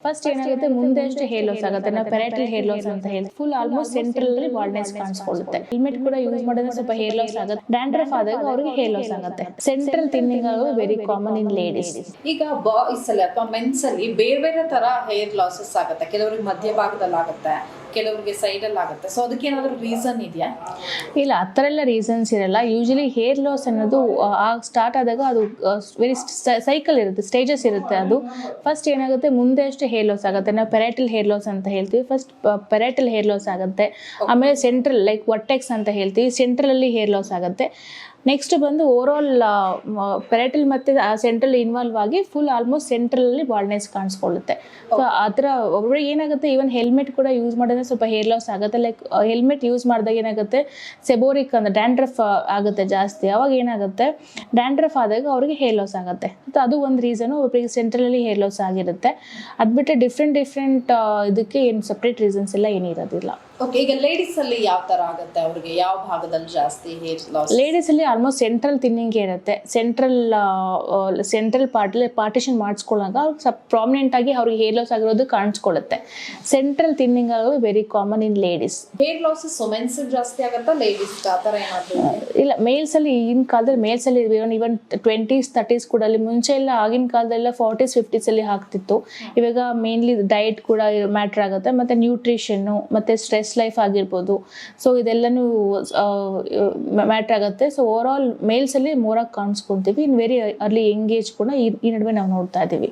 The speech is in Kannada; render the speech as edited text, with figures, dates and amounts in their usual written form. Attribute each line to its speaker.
Speaker 1: ಫಸ್ಟ್ ಏನಾಗುತ್ತೆ ಮುಂದೆ ಅಷ್ಟೇ ಹೇರ್ ಲಾಸ್ ಆಗುತ್ತೆ. ನಾವು ಪೆರೈಟಲ್ ಹೇರ್ ಲಾಸ್ ಅಂತ ಹೇಳಿ ಫುಲ್ ಆಲ್ಮೋಸ್ಟ್ ಸೆಂಟ್ರಲ್ ಅಲ್ಲಿ ಬಾಲ್ಡ್ನೆಸ್ ಕಾಣಿಸ್ಕೊಳ್ಳುತ್ತೆ. ಹೆಲ್ಮೆಟ್ ಕೂಡ ಯೂಸ್ ಮಾಡಿದ್ರೆ ಸ್ವಲ್ಪ ಹೇರ್ ಲಾಸ್ ಆಗುತ್ತೆ. ಡ್ಯಾಂಡ್ರಫ್ ಆದಾಗ ಅವ್ರಿಗೆ ಹೇರ್ ಲಾಸ್ ಆಗುತ್ತೆ. ಸೆಂಟ್ರಲ್ ಥಿನ್ನಿಂಗ್ ಆಗೋದು ವೆರಿ ಕಾಮನ್ ಇನ್ ಲೇಡೀಸ್.
Speaker 2: ಈಗ ಬಾಯ್ಸ್ ಅಲ್ಲಿ ಅಥವಾ ಮೆನ್ಸ್ ಅಲ್ಲಿ ಬೇರೆ ಬೇರೆ ತರ ಹೇರ್ ಲಾಸಸ್ ಆಗುತ್ತೆ. ಕೆಲವರಿಗೆ ಮಧ್ಯಭಾಗದಲ್ಲಿ ಆಗುತ್ತೆ, ಕೆಲವರಿಗೆ ಸೈಡ್ ಅಲ್ಲಿ ಆಗುತ್ತೆ. ಸೊ ಅದಕ್ಕೆ ಏನಾದರೂ ರೀಸನ್ ಇದೆಯಾ?
Speaker 1: ಇಲ್ಲ, ಆ ಥರ ಎಲ್ಲ ರೀಸನ್ಸ್ ಇರಲ್ಲ. ಯೂಶಲಿ ಹೇರ್ ಲಾಸ್ ಅನ್ನೋದು ಸ್ಟಾರ್ಟ್ ಆದಾಗ ಅದು ವೆರಿ ಸೈಕಲ್ ಇರುತ್ತೆ, ಸ್ಟೇಜಸ್ ಇರುತ್ತೆ. ಅದು ಫಸ್ಟ್ ಏನಾಗುತ್ತೆ ಮುಂದೆ ಅಷ್ಟೇ ಹೇರ್ ಲಾಸ್ ಆಗುತ್ತೆ. ನಾವು ಪೆರೈಟಲ್ ಹೇರ್ ಲಾಸ್ ಅಂತ ಹೇಳ್ತೀವಿ. ಫಸ್ಟ್ ಪೆರೈಟಲ್ ಹೇರ್ ಲಾಸ್ ಆಗುತ್ತೆ. ಆಮೇಲೆ ಸೆಂಟ್ರಲ್ ಲೈಕ್ ವರ್ಟೆಕ್ಸ್ ಅಂತ ಹೇಳ್ತೀವಿ, ಸೆಂಟ್ರಲ್ ಅಲ್ಲಿ ಹೇರ್ ಲಾಸ್ ಆಗುತ್ತೆ. ನೆಕ್ಸ್ಟ್ ಬಂದು ಓವರ್ ಆಲ್ ಪೆರೈಟಲ್ ಮತ್ತೆ ಸೆಂಟ್ರಲ್ ಇನ್ವಾಲ್ವ್ ಆಗಿ ಫುಲ್ ಆಲ್ಮೋಸ್ಟ್ ಸೆಂಟ್ರಲ್ ಅಲ್ಲಿ ಬಾಲ್ಡ್ನೆಸ್ ಕಾಣಿಸ್ಕೊಳ್ಳುತ್ತೆ. ಸೊ ಆ ಥರ ಒಬ್ಬರಿಗೆ ಏನಾಗುತ್ತೆ, ಈವನ್ ಹೆಲ್ಮೆಟ್ ಕೂಡ ಯೂಸ್ ಮಾಡಿದ್ರೆ ಸ್ವಲ್ಪ ಹೇರ್ ಲಾಸ್ ಆಗುತ್ತೆ. ಲೈಕ್ ಹೆಲ್ಮೆಟ್ ಯೂಸ್ ಮಾಡಿದಾಗ ಏನಾಗುತ್ತೆ, ಸೆಬೋರಿಕ್ ಅಂದ್ರೆ ಡ್ಯಾಂಡ್ರಫ್ ಆಗುತ್ತೆ ಜಾಸ್ತಿ. ಅವಾಗ ಏನಾಗುತ್ತೆ, ಡ್ಯಾಂಡ್ರಫ್ ಆದಾಗ ಅವ್ರಿಗೆ ಹೇರ್ ಲಾಸ್ ಆಗುತ್ತೆ. ಮತ್ತು ಅದು ಒಂದು ರೀಸನು, ಒಬ್ಬರಿಗೆ ಸೆಂಟ್ರಲಲ್ಲಿ ಹೇರ್ ಲಾಸ್ ಆಗಿರುತ್ತೆ. ಅದು ಬಿಟ್ಟರೆ ಡಿಫ್ರೆಂಟ್ ಇದಕ್ಕೆ ಏನು ಸಪ್ರೇಟ್ ರೀಸನ್ಸ್ ಎಲ್ಲ ಏನಿರೋದಿಲ್ಲ.
Speaker 2: ಓಕೆ, ಈಗ ಲೇಡೀಸ್ ಅಲ್ಲಿ ಯಾವ ತರ ಆಗುತ್ತೆ? ಅವ್ರಿಗೆ ಯಾವ ಭಾಗದಲ್ಲಿ ಜಾಸ್ತಿ ಹೇರ್ ಲಾಸ್?
Speaker 1: ಲೇಡೀಸ್ ಅಲ್ಲಿ ಆಲ್ಮೋಸ್ಟ್ ಸೆಂಟ್ರಲ್ ಥಿನ್ನಿಂಗ್ ಇರುತ್ತೆ. ಸೆಂಟ್ರಲ್ ಪಾರ್ಟಿಷನ್ ಮಾಡಿಸ್ಕೊಳ್ಳಾಗ ಪ್ರಾಮಿನೆಂಟ್ ಆಗಿ ಅವ್ರಿಗೆ ಹೇರ್ ಲಾಸ್ ಆಗಿರೋದು ಕಾಣಿಸ್ಕೊಳ್ಳುತ್ತೆ. ಸೆಂಟ್ರಲ್ ಥಿನ್ನಿಂಗ್ ಆಗೋದು very common in ladies.
Speaker 2: Hair losses women's ಜಾಸ್ತಿ ಆಗುತ್ತಾ ಲೇಡೀಸ್ ಆ ಥರ ಏನಾದರೂ?
Speaker 1: ಇಲ್ಲ, ಮೇಲ್ಸ್ ಅಲ್ಲಿ ಈಗಿನ ಕಾಲದಲ್ಲಿ ಮೇಲ್ಸ್ ಅಲ್ಲಿ ಇವನ್ 20s 30s ಕೂಡ ಅಲ್ಲಿ ಮುಂಚೆ ಎಲ್ಲ ಆಗಿನ ಕಾಲದಲ್ಲ 40s 50s ಅಲ್ಲಿ ಆಗ್ತಿತ್ತು. ಇವಾಗ ಮೇನ್ಲಿ ಡಯಟ್ ಕೂಡ ಮ್ಯಾಟ್ರ್ ಆಗುತ್ತೆ, ಮತ್ತೆ ನ್ಯೂಟ್ರಿಷನ್ನು ಮತ್ತೆ ಸ್ಟ್ರೆಸ್ ಲೈಫ್ ಆಗಿರ್ಬೋದು. ಸೊ ಇದೆಲ್ಲನೂ ಮ್ಯಾಟ್ರ್ ಆಗುತ್ತೆ. ಸೊ ಓವರ್ ಆಲ್ ಮೇಲ್ಸ್ ಅಲ್ಲಿ ಮೋರಾಗಿ ಕಾಣಿಸ್ಕೊಳ್ತೀವಿ. In very early young age ಕೂಡ ಈ ನಡುವೆ ನಾವು ನೋಡ್ತಾ ಇದ್ದೀವಿ.